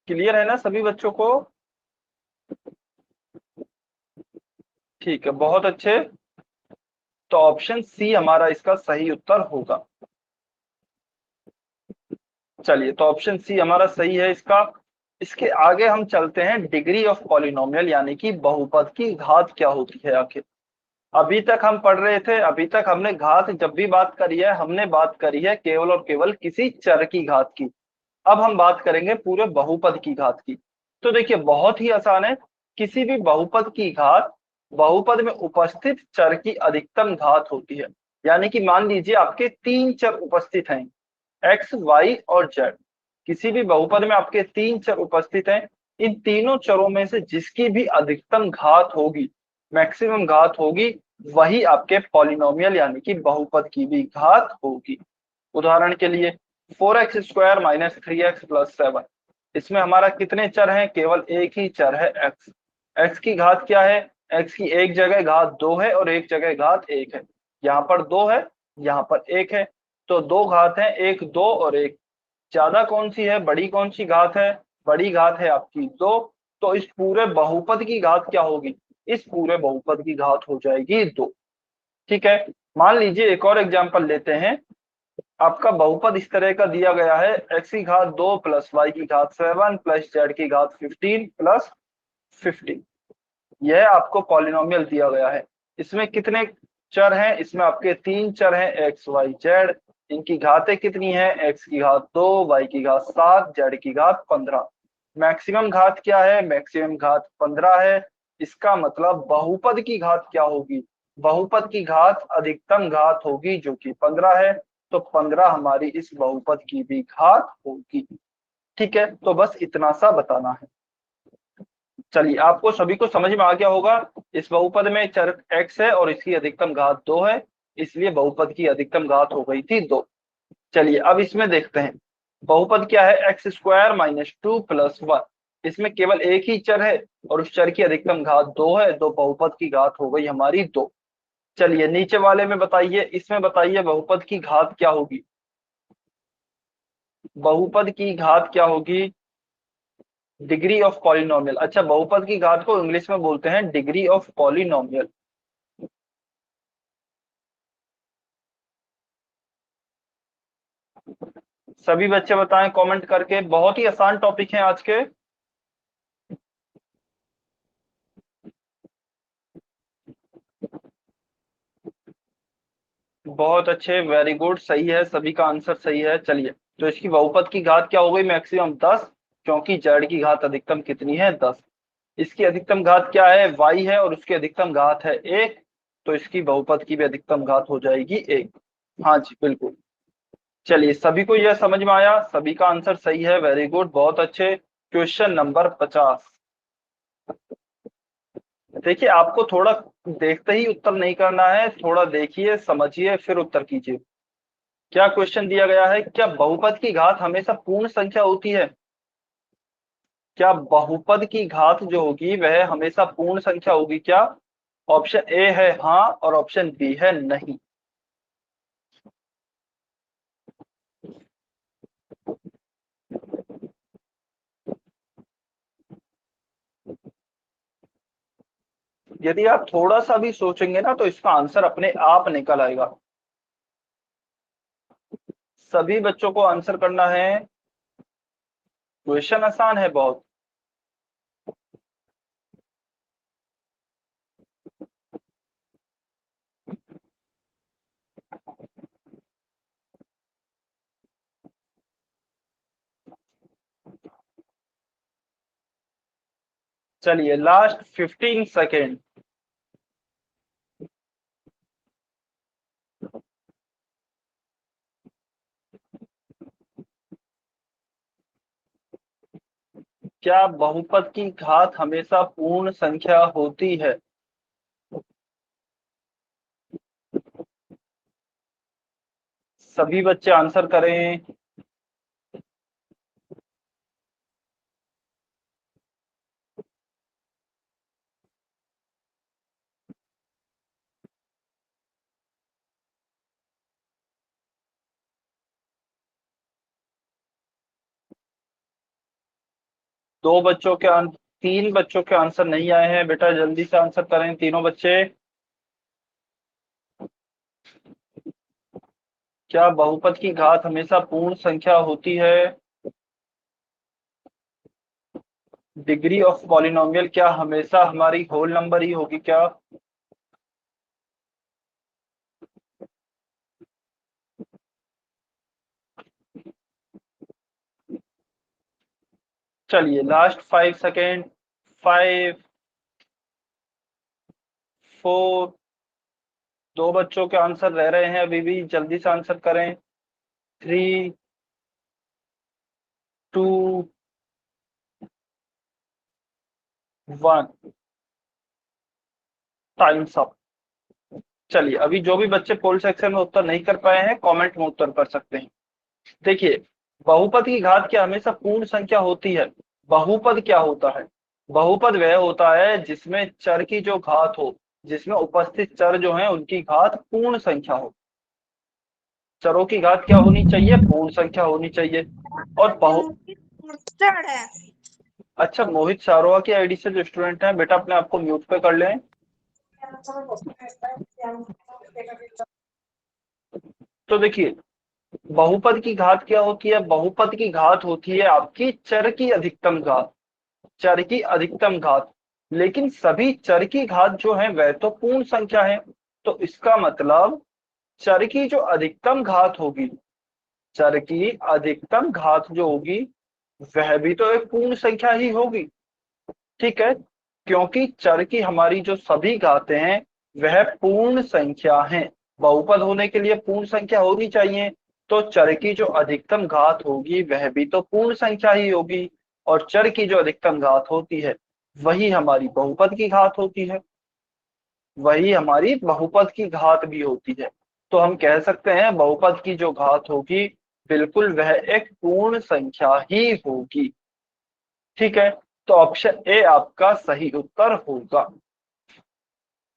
क्लियर है ना सभी बच्चों को? ठीक है, बहुत अच्छे। तो ऑप्शन सी हमारा इसका सही उत्तर होगा। चलिए, तो ऑप्शन सी हमारा सही है इसका। इसके आगे हम चलते हैं, डिग्री ऑफ पॉलिनोमियल यानी कि बहुपद की घात क्या होती है आखिर। अभी तक हम पढ़ रहे थे, अभी तक हमने घात जब भी बात करी है हमने बात करी है केवल और केवल किसी चर की घात की। अब हम बात करेंगे पूरे बहुपद की घात की। तो देखिए बहुत ही आसान है, किसी भी बहुपद की घात बहुपद में उपस्थित चर की अधिकतम घात होती है। यानी कि मान लीजिए आपके 3 चर उपस्थित हैं, x, y और z। किसी भी बहुपद में आपके 3 चर उपस्थित हैं, इन तीनों चरों में से जिसकी भी अधिकतम घात होगी, मैक्सिमम घात होगी, वही आपके पॉलिनोमियल यानी कि बहुपद की भी घात होगी। उदाहरण के लिए 4x² - 3x + 7, इसमें हमारा कितने चर हैं? केवल एक ही चर है x। x की घात क्या है? x की एक जगह घात 2 है और एक जगह घात 1 है। यहाँ पर 2 है, यहाँ पर 1 है, तो 2 घात है, 1 2 और 1। ज्यादा कौन सी है, बड़ी कौन सी घात है? बड़ी घात है आपकी 2। तो इस पूरे बहुपद की घात क्या होगी? इस पूरे बहुपद की घात हो जाएगी 2। ठीक है, मान लीजिए एक और एग्जांपल लेते हैं। आपका बहुपद इस तरह का दिया गया है, x की घात 2 + y की घात 7 + z की घात 15 + 15। यह आपको पॉलिनोमियल दिया गया है। इसमें कितने चर हैं? इसमें आपके 3 चर हैं, x y z। इनकी घातें कितनी हैं? x की घात 2, y की घात 7, z की घात 15। मैक्सिमम घात क्या है? मैक्सिमम घात 15 है। इसका मतलब बहुपद की घात क्या होगी? बहुपद की घात अधिकतम घात होगी जो कि 15 है, तो 15 हमारी इस बहुपद की भी घात होगी। ठीक है, तो बस इतना सा बताना है। चलिए, आपको सभी को समझ में आ गया होगा। इस बहुपद में चर x है और इसकी अधिकतम घात 2 है, इसलिए बहुपद की अधिकतम घात हो गई थी 2। चलिए अब इसमें देखते हैं, बहुपद क्या है? x square minus 2 plus 1। इसमें केवल एक ही चर है और उस चर की अधिकतम घात 2 है, तो बहुपद की घात हो गई हमारी 2। चलिए नीचे वाले में बताइए, इसमें बताइए बहुपद की घात क्या होगी? बहुपद की घात क्या होगी? Degree of polynomial. अच्छा, बहुपद की घात को इंग्लिश में बोलते हैं डिग्री ऑफ पॉलिनोमियल। सभी बच्चे बताएं कमेंट करके, बहुत ही आसान टॉपिक है आज के। बहुत अच्छे, वेरी गुड, सही है, सभी का आंसर सही है। चलिए, तो इसकी बहुपद की घात क्या हो गई? मैक्सिमम 10, क्योंकि जड़ की घात अधिकतम कितनी है? 10। इसकी अधिकतम घात क्या है? y है और उसकी अधिकतम घात है 1, तो इसकी बहुपद की भी अधिकतम घात हो जाएगी 1। हाँ जी बिल्कुल। चलिए, सभी को यह समझ में आया? सभी का आंसर सही है, वेरी गुड, बहुत अच्छे। Question number 50। देखिए, आपको थोड़ा देखते ही उत्तर नहीं करना है, थोड़ा देखिए, समझिए, फिर उत्तर कीजिए। क्या क्वेश्चन दिया गया है? क्या बहुपद की घात हमेशा पूर्ण संख्या होती है? क्या बहुपद की घात जो होगी वह हमेशा पूर्ण संख्या होगी क्या? ऑप्शन ए है हाँ और ऑप्शन बी है नहीं। यदि आप थोड़ा सा भी सोचेंगे ना तो इसका आंसर अपने आप निकल आएगा। सभी बच्चों को आंसर करना है, क्वेश्चन आसान है बहुत। चलिए, लास्ट 15 सेकेंड। क्या बहुपद की घात हमेशा पूर्ण संख्या होती है? सभी बच्चे आंसर करें। दो बच्चों के तीन बच्चों के आंसर नहीं आए हैं, बेटा जल्दी से आंसर करें तीनों बच्चे। क्या बहुपद की घात हमेशा पूर्ण संख्या होती है? डिग्री ऑफ पॉलिनोमियल क्या हमेशा हमारी होल नंबर ही होगी क्या? चलिए, लास्ट 5 सेकेंड। 5, 4, दो बच्चों के आंसर रह रहे हैं अभी भी, जल्दी से आंसर करें। 3, 2, 1, टाइम्स अप। चलिए, अभी जो भी बच्चे पोल सेक्शन में उत्तर नहीं कर पाए हैं कमेंट में उत्तर कर सकते हैं। देखिए, बहुपद की घात क्या हमेशा पूर्ण संख्या होती है? बहुपद क्या होता है? बहुपद वह होता है जिसमें चर की जो घात हो, जिसमें उपस्थित चर जो हैं उनकी घात पूर्ण संख्या हो। चरों की घात क्या होनी चाहिए? पूर्ण संख्या होनी चाहिए। और अच्छा, मोहित सारोवा की आईडी से जो स्टूडेंट हैं बेटा अपने आप को म्यूट पे कर लें। तो देखिए, बहुपद की घात क्या होती है? बहुपद की घात होती है आपकी चर की अधिकतम घात। चर की अधिकतम घात, लेकिन सभी चर की घात जो है वह तो पूर्ण संख्या है, तो इसका मतलब चर की जो अधिकतम घात होगी, चर की अधिकतम घात जो होगी वह भी तो एक पूर्ण संख्या ही होगी। ठीक है, क्योंकि चर की हमारी जो सभी घातें हैं वह पूर्ण संख्या हैं। बहुपद होने के लिए पूर्ण संख्या होनी चाहिए, तो चर की जो अधिकतम घात होगी वह भी तो पूर्ण संख्या ही होगी, और चर की जो अधिकतम घात होती है वही हमारी बहुपद की घात होती है, वही हमारी बहुपद की घात भी होती है। तो हम कह सकते हैं बहुपद की जो घात होगी बिल्कुल वह एक पूर्ण संख्या ही होगी। ठीक है, तो ऑप्शन ए आपका सही उत्तर होगा।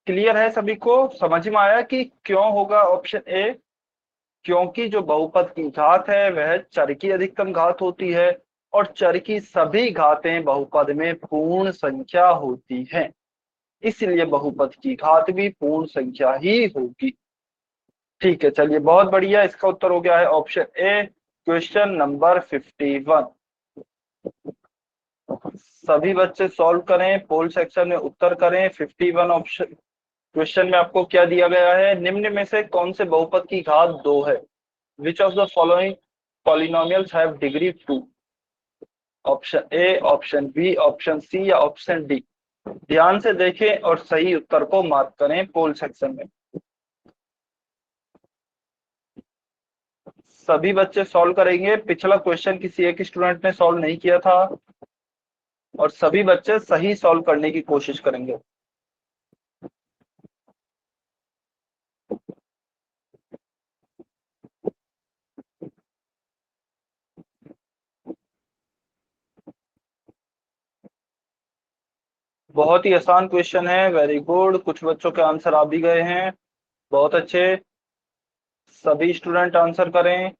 क्लियर है सभी को, समझ में आया कि क्यों होगा ऑप्शन ए? क्योंकि जो बहुपद की घात है वह चर की अधिकतम घात होती है, और चर की सभी घातें बहुपद में पूर्ण संख्या होती हैं, इसलिए बहुपद की घात भी पूर्ण संख्या ही होगी। ठीक है, चलिए बहुत बढ़िया, इसका उत्तर हो गया है ऑप्शन ए, क्वेश्चन नंबर 51। सभी बच्चे सॉल्व करें, पोल सेक्शन में उत्तर करें। 51 ऑप्शन क्वेश्चन में आपको क्या दिया गया है? निम्न में से कौन से बहुपद की घात 2 है? Which of the following polynomials have degree 2? Option A, option B, option C या ऑप्शन डी? ध्यान से देखें और सही उत्तर को मार्क करें पोल सेक्शन में। सभी बच्चे सॉल्व करेंगे। पिछला क्वेश्चन किसी एक स्टूडेंट ने सॉल्व नहीं किया था, और सभी बच्चे सही सॉल्व करने की कोशिश करेंगे। बहुत ही आसान क्वेश्चन है, वेरी गुड। कुछ बच्चों के आंसर आ भी गए हैं, बहुत अच्छे। सभी स्टूडेंट आंसर करें।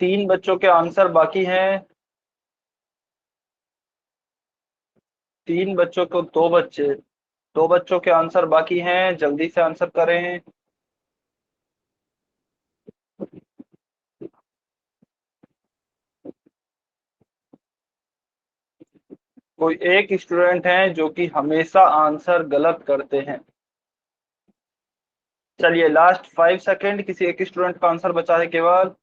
तीन बच्चों के आंसर बाकी हैं। तीन बच्चों को दो बच्चों के आंसर बाकी हैं, जल्दी से आंसर करें। कोई एक स्टूडेंट है जो कि हमेशा आंसर गलत करते हैं। चलिए लास्ट 5 सेकेंड, किसी एक स्टूडेंट का आंसर बचा है केवल।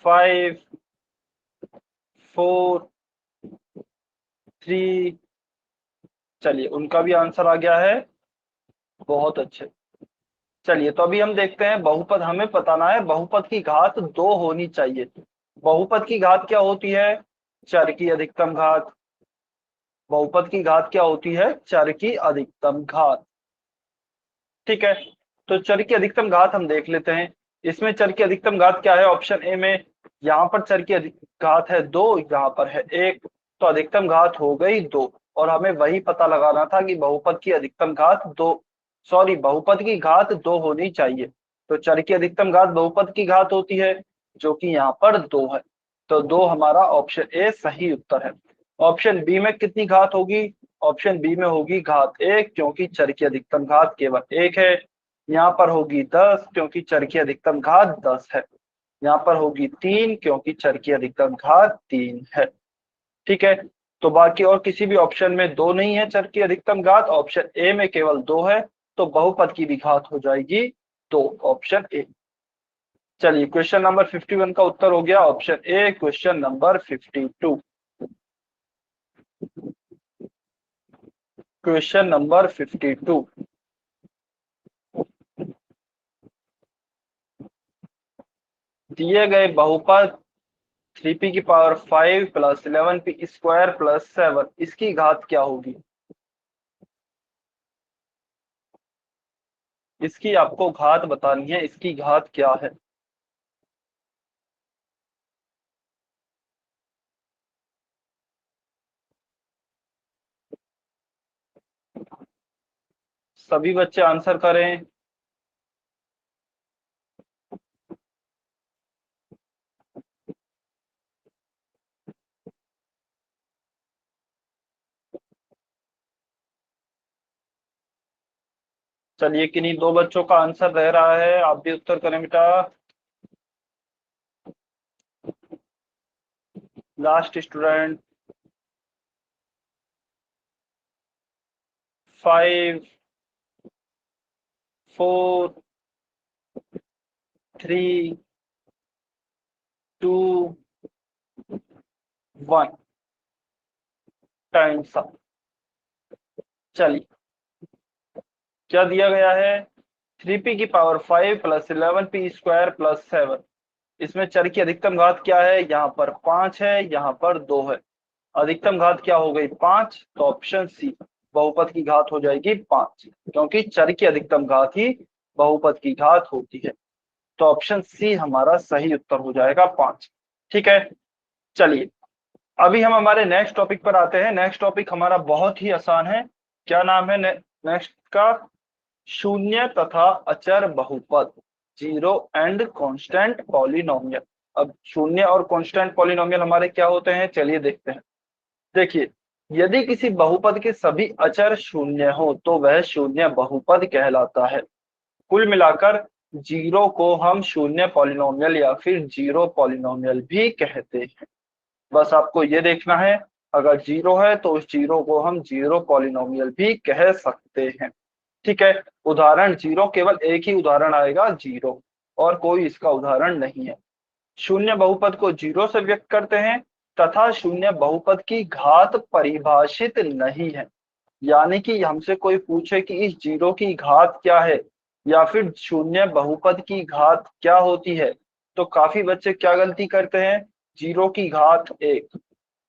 5, 4, 3। चलिए उनका भी आंसर आ गया है, बहुत अच्छे। चलिए तो अभी हम देखते हैं बहुपद, हमें बताना है बहुपद की घात 2 होनी चाहिए। बहुपद की घात क्या होती है? चर की अधिकतम घात। बहुपद की घात क्या होती है? चर की अधिकतम घात। ठीक है, तो चर की अधिकतम घात हम देख लेते हैं। इसमें चर की अधिकतम घात क्या है? ऑप्शन ए में यहाँ पर चर की घात है 2, यहाँ पर है 1, तो अधिकतम घात हो गई 2। और हमें वही पता लगाना था कि बहुपद की अधिकतम घात 2, सॉरी बहुपद की घात 2 होनी चाहिए। तो चर की अधिकतम घात बहुपद की घात होती है, जो कि यहाँ पर 2 है। तो 2 हमारा ऑप्शन ए सही उत्तर है। ऑप्शन बी में कितनी घात होगी? ऑप्शन बी में होगी घात 1, क्योंकि चर की अधिकतम घात केवल 1 है। यहाँ पर होगी 10, क्योंकि चर की अधिकतम घात 10 है। यहाँ पर होगी 3, क्योंकि चर की अधिकतम घात 3 है। ठीक है, तो बाकी और किसी भी ऑप्शन में 2 नहीं है चर की अधिकतम घात, ऑप्शन ए में केवल 2 है, तो बहुपद की भी घात हो जाएगी 2, ऑप्शन ए। चलिए क्वेश्चन नंबर 51 का उत्तर हो गया option A, question number 52। Question number 52, दिए गए बहुपद 3p की power 5 plus 11p square plus 7, इसकी घात क्या होगी? इसकी आपको घात बतानी है, इसकी घात क्या है? सभी बच्चे आंसर करें। चलिए किन्हीं दो बच्चों का आंसर रह रहा है, आप भी उत्तर करें बेटा। Last student. 5 4 3 2 1 times up. चलिए क्या दिया गया है, 3p की power 5 plus 11p square plus 7। इसमें चर की अधिकतम घात क्या है, यहाँ पर 5 है, यहाँ पर 2 है। अधिकतम घात क्या हो गई 5, तो ऑप्शन सी बहुपद की घात हो जाएगी 5, क्योंकि चर की अधिकतम घात ही बहुपद की घात होती है। तो ऑप्शन सी हमारा सही उत्तर हो जाएगा 5। ठीक है, चलिए अभी हम हमारे नेक्स्ट टॉपिक पर आते हैं। नेक्स्ट टॉपिक हमारा बहुत ही आसान है। क्या नाम है नेक्स्ट का, शून्य तथा अचर बहुपद, जीरो एंड कांस्टेंट पॉलिनोमियल। अब शून्य और कांस्टेंट पॉलिनोमियल हमारे क्या होते हैं, चलिए देखते हैं। देखिए, यदि किसी बहुपद के सभी अचर शून्य हो तो वह शून्य बहुपद कहलाता है। कुल मिलाकर जीरो को हम शून्य पॉलिनोमियल या फिर जीरो पॉलिनोमियल भी कहते हैं। बस आपको ये देखना है, अगर जीरो है तो उस जीरो को हम जीरो पॉलिनोमियल भी कह सकते हैं। ठीक है, उदाहरण जीरो, केवल एक ही उदाहरण आएगा जीरो, और कोई इसका उदाहरण नहीं है। शून्य बहुपद को जीरो से व्यक्त करते हैं तथा शून्य बहुपद की घात परिभाषित नहीं है। यानी कि हमसे कोई पूछे कि इस जीरो की घात क्या है या फिर शून्य बहुपद की घात क्या होती है, तो काफी बच्चे क्या गलती करते हैं, जीरो की घात 1।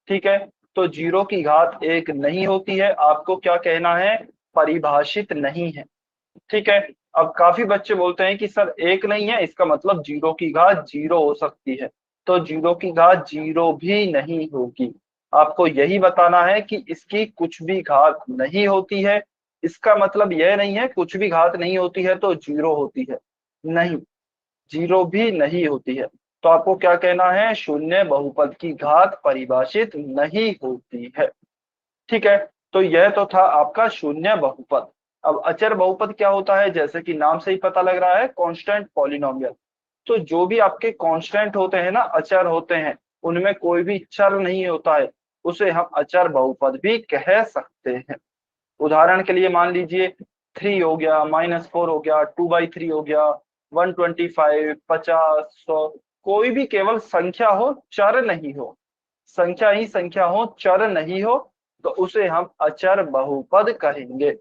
ठीक है, तो जीरो की घात 1 नहीं होती है, आपको क्या कहना है, परिभाषित नहीं है। ठीक है, अब काफी बच्चे बोलते हैं कि सर 1 नहीं है, इसका मतलब जीरो की घात 0 हो सकती है। तो जीरो की घात 0 भी नहीं होगी। आपको यही बताना है कि इसकी कुछ भी घात नहीं होती है। इसका मतलब यह नहीं है कुछ भी घात नहीं होती है तो 0 होती है, नहीं, 0 भी नहीं होती है। तो आपको क्या कहना है, शून्य बहुपद की घात परिभाषित नहीं होती है। ठीक है, तो यह तो था आपका शून्य बहुपद। अब अचर बहुपद क्या होता है, जैसे कि नाम से ही पता लग रहा है, कांस्टेंट पॉलिनोमियल। तो जो भी आपके कांस्टेंट होते हैं ना, अचर होते हैं, उनमें कोई भी चर नहीं होता है, उसे हम अचर बहुपद भी कह सकते हैं। उदाहरण के लिए मान लीजिए 3 हो गया, -4 हो गया, 2/3 हो गया, 125, 50, 100, कोई भी केवल संख्या हो, चर नहीं हो, संख्या ही संख्या हो, चर नहीं हो, तो उसे हम अचर बहुपद कहेंगे।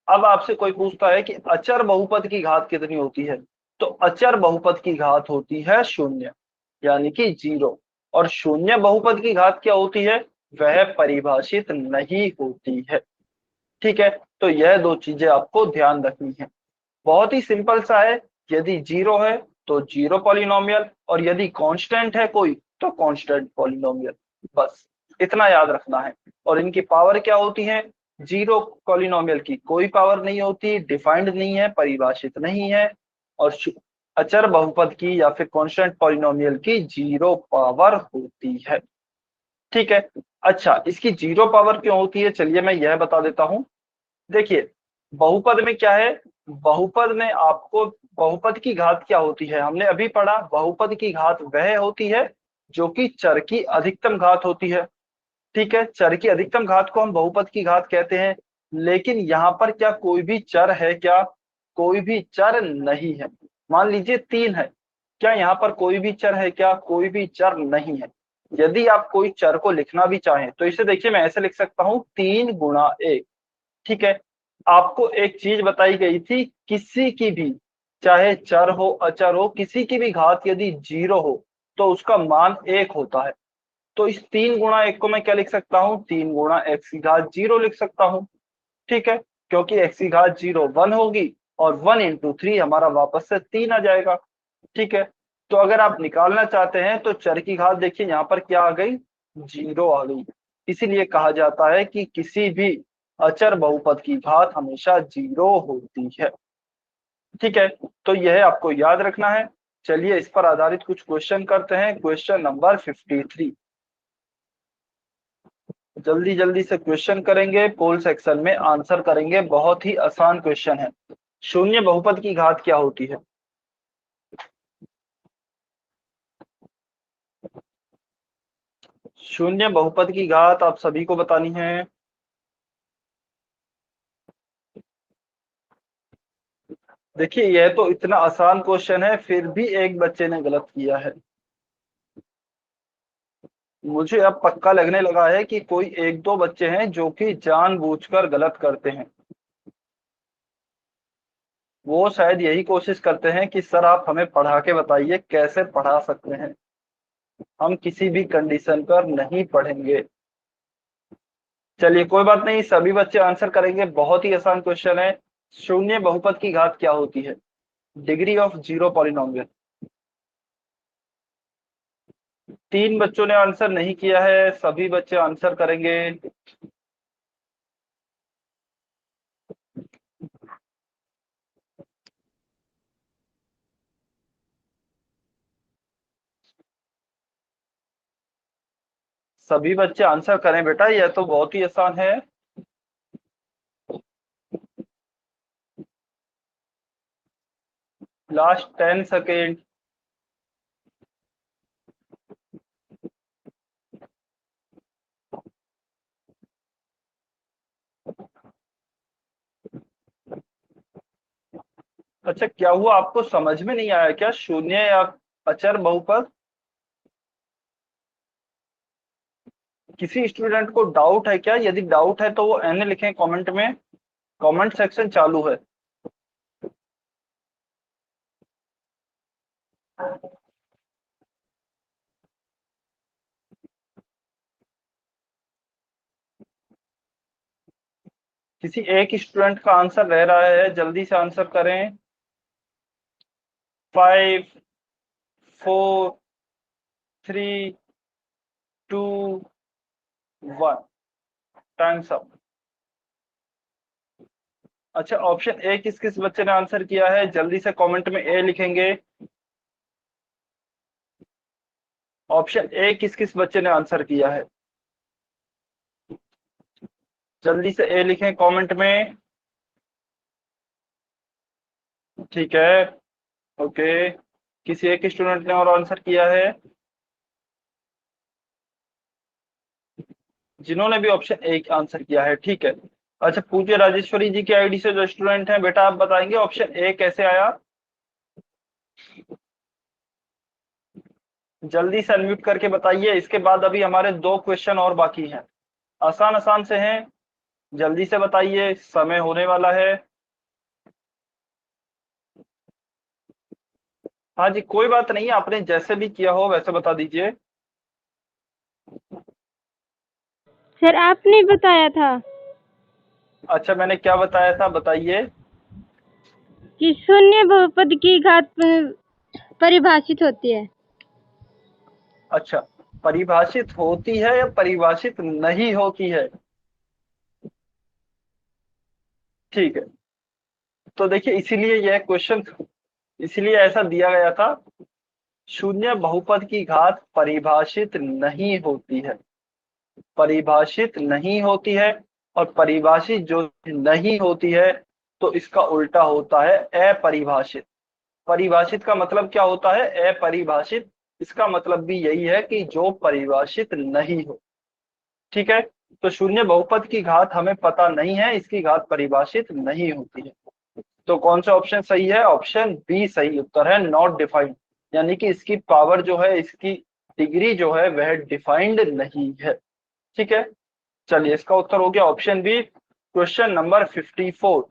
अब आपसे कोई पूछता है कि अचर बहुपद की घात कितनी होती है, तो अचर बहुपद की घात होती है 0, यानी कि 0। और शून्य बहुपद की घात क्या होती है, वह परिभाषित नहीं होती है। ठीक है, तो यह दो चीजें आपको ध्यान रखनी है। बहुत ही सिंपल सा है, यदि 0 है तो जीरो पॉलिनोमियल, और यदि कांस्टेंट है कोई तो कांस्टेंट पॉलिनोमियल, बस इतना याद रखना है। और इनकी पावर क्या होती है, जीरो पॉलिनोमियल की कोई पावर नहीं होती, डिफाइंड नहीं है, परिभाषित नहीं है। और अचर बहुपद की या फिर कांस्टेंट पॉलिनोमियल की 0 पावर होती है। ठीक है, अच्छा इसकी 0 पावर क्यों होती है, चलिए मैं यह बता देता हूं। देखिए, बहुपद में क्या है, बहुपद में आपको बहुपद की घात क्या होती है, हमने अभी पढ़ा, बहुपद की घात वह होती है जो कि चर की अधिकतम घात होती है। ठीक है, चर की अधिकतम घात को हम बहुपद की घात कहते हैं। लेकिन यहाँ पर क्या कोई भी चर है क्या, कोई भी चर नहीं है। मान लीजिए 3 है, क्या यहाँ पर कोई भी चर है क्या, कोई भी चर नहीं है। यदि आप कोई चर को लिखना भी चाहें तो इसे देखिए, मैं ऐसे लिख सकता हूँ 3 × 1। ठीक है, आपको एक चीज बताई गई थी, किसी की भी, चाहे चर हो अचर हो, किसी की भी घात यदि 0 हो तो उसका मान 1 होता है। तो इस 3 × 1 को मैं क्या लिख सकता हूँ, 3 × x⁻0 लिख सकता हूँ। ठीक है, क्योंकि x⁻0 1 होगी, और 1 × 3 हमारा वापस से 3 आ जाएगा। ठीक है, तो अगर आप निकालना चाहते हैं तो चर की घात देखिए यहाँ पर क्या आ गई, 0 आ गई। इसीलिए कहा जाता है कि किसी भी अचर बहुपद की घात हमेशा 0 होती है। ठीक है, तो यह आपको याद रखना है। चलिए इस पर आधारित कुछ क्वेश्चन करते हैं। क्वेश्चन नंबर 53, जल्दी जल्दी से क्वेश्चन करेंगे, पोल सेक्शन में आंसर करेंगे। बहुत ही आसान क्वेश्चन है। शून्य बहुपद की घात क्या होती है, शून्य बहुपद की घात आप सभी को बतानी है। देखिए यह तो इतना आसान क्वेश्चन है, फिर भी एक बच्चे ने गलत किया है। मुझे अब पक्का लगने लगा है कि कोई एक दो बच्चे हैं जो कि जानबूझकर गलत करते हैं। वो शायद यही कोशिश करते हैं कि सर आप हमें पढ़ा के बताइए कैसे पढ़ा सकते हैं, हम किसी भी कंडीशन पर नहीं पढ़ेंगे। चलिए कोई बात नहीं, सभी बच्चे आंसर करेंगे। बहुत ही आसान क्वेश्चन है। शून्य बहुपद की घात क्या होती है? Degree of zero polynomial. 3 बच्चों ने आंसर नहीं किया है, सभी बच्चे आंसर करेंगे। सभी बच्चे आंसर करें बेटा, यह तो बहुत ही आसान है। Last 10 second. अच्छा क्या हुआ, आपको समझ में नहीं आया क्या? शून्य या अचर बहुपद? किसी स्टूडेंट को डाउट है क्या? यदि डाउट है तो वो एन लिखें कमेंट में, कमेंट सेक्शन चालू है। किसी एक स्टूडेंट का आंसर रह रहा है, जल्दी से आंसर करें। 5 4 3 2 1, टाइम्स अप। अच्छा ऑप्शन ए किस किस बच्चे ने आंसर किया है? जल्दी से कमेंट में ए लिखेंगे। ऑप्शन ए किस किस बच्चे ने आंसर किया है? जल्दी से ए लिखें कमेंट में। ठीक है, ओके। किसी एक स्टूडेंट ने और आंसर किया है? जिन्होंने भी ऑप्शन ए आंसर किया है, ठीक है। अच्छा पूज्य राजेश्वरी जी की आईडी से जो स्टूडेंट हैं, बेटा आप बताएंगे ऑप्शन ए कैसे आया? जल्दी से अनम्यूट करके बताइए। इसके बाद अभी हमारे 2 क्वेश्चन और बाकी हैं, आसान आसान से हैं। जल्दी से बताइए, समय होने वाला है। हाँ जी कोई बात नहीं, आपने जैसे भी किया हो वैसे बता दीजिए। सर आपने बताया था अच्छा मैंने क्या बताया था, बताइए। कि शून्य बहुपद की घात परिभाषित होती है। अच्छा परिभाषित होती है या परिभाषित नहीं होती है? ठीक है, तो देखिए इसीलिए यह क्वेश्चन इसीलिए ऐसा दिया गया था। शून्य बहुपद की घात परिभाषित नहीं होती है, परिभाषित नहीं होती है। और परिभाषित जो नहीं होती है तो इसका उल्टा होता है अपरिभाषित। परिभाषित का मतलब क्या होता है? अपरिभाषित। इसका मतलब भी यही है कि जो परिभाषित नहीं हो। ठीक है, तो शून्य बहुपद की घात हमें पता नहीं है, इसकी घात परिभाषित नहीं होती है। तो कौन सा ऑप्शन सही है? ऑप्शन बी सही उत्तर है, नॉट डिफाइंड। यानी कि इसकी पावर जो है, इसकी डिग्री जो है वह डिफाइंड नहीं है। ठीक है, चलिए इसका उत्तर हो गया ऑप्शन बी। Question number 54।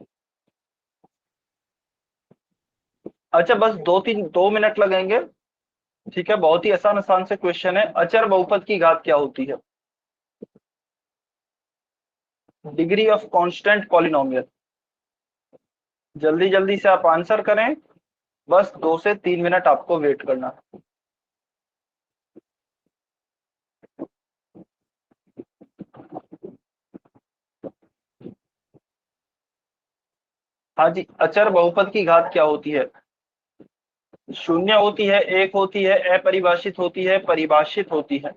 अच्छा बस 2 मिनट लगेंगे। ठीक है, बहुत ही आसान आसान से क्वेश्चन है। अचर बहुपद की घात क्या होती है? Degree of constant polynomial. जल्दी जल्दी से आप आंसर करें, बस 2 से 3 मिनट आपको वेट करना। हाँ जी, अचर बहुपद की घात क्या होती है? शून्य होती है, एक होती है, अपरिभाषित होती है, परिभाषित होती है।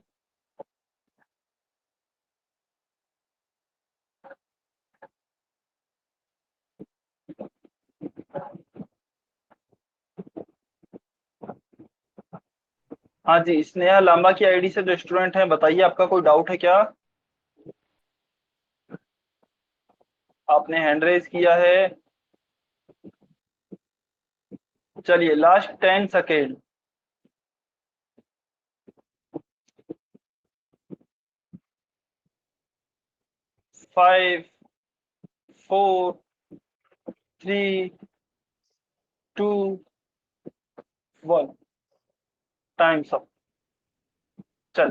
हाँ जी, स्नेहा लांबा की आईडी से जो स्टूडेंट हैं, बताइए आपका कोई डाउट है क्या? आपने हैंड रेज किया है। चलिए लास्ट 10 सेकेंड। 5 4 3 2 1 times up. चल,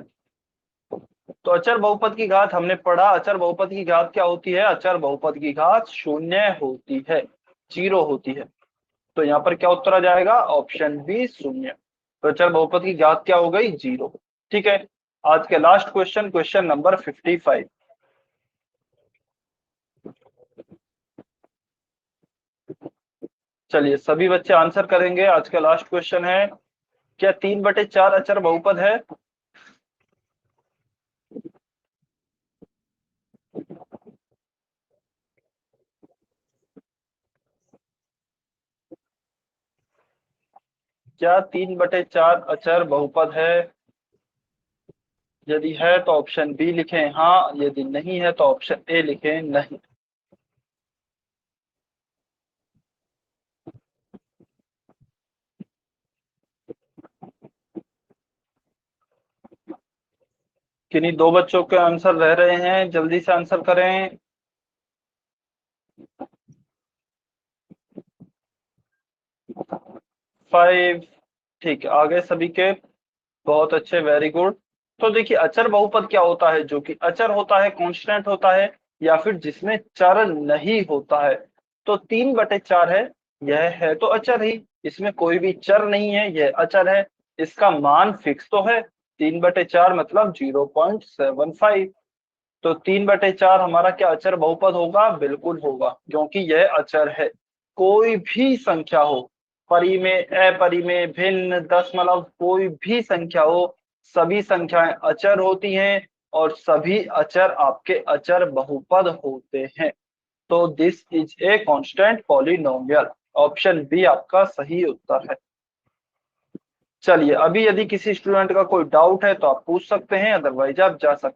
तो अचर बहुपद की घात हमने पढ़ा। अचर बहुपद की घात क्या होती है? अचर बहुपद की घात शून्य होती है, 0 होती है। तो यहाँ पर क्या उत्तर आ जाएगा? ऑप्शन बी, शून्य। तो अचर बहुपद की घात क्या हो गई? 0। ठीक है, आज के लास्ट क्वेश्चन, क्वेश्चन नंबर 55। चलिए सभी बच्चे आंसर करेंगे। आज का लास्ट क्वेश्चन है, क्या 3/4 अचर बहुपद है? क्या 3/4 अचर बहुपद है? यदि है तो ऑप्शन बी लिखें हाँ, यदि नहीं है तो ऑप्शन ए लिखें नहीं। किन्हीं 2 बच्चों के आंसर रह रहे हैं, जल्दी से आंसर करें। 5। ठीक है, आगे सभी के बहुत अच्छे, वेरी गुड। तो देखिए अचर बहुपद क्या होता है? जो कि अचर होता है, कांस्टेंट होता है, या फिर जिसमें चर नहीं होता है। तो 3/4 है, यह है तो अचर ही, इसमें कोई भी चर नहीं है, यह अचर है। इसका मान फिक्स तो है, 3/4 मतलब 0.75। तो 3/4 हमारा क्या अचर बहुपद होगा? बिल्कुल होगा, क्योंकि यह अचर है। कोई भी संख्या हो, परिमेय, अपरिमेय, भिन्न, दशमलव, कोई भी संख्या हो, सभी संख्याएं अचर होती हैं और सभी अचर आपके अचर बहुपद होते हैं। तो this is a constant polynomial. Option B आपका सही उत्तर है। चलिए, अभी यदि किसी स्टूडेंट का कोई डाउट है तो आप पूछ सकते हैं, अदरवाइज आप जा सकते हैं।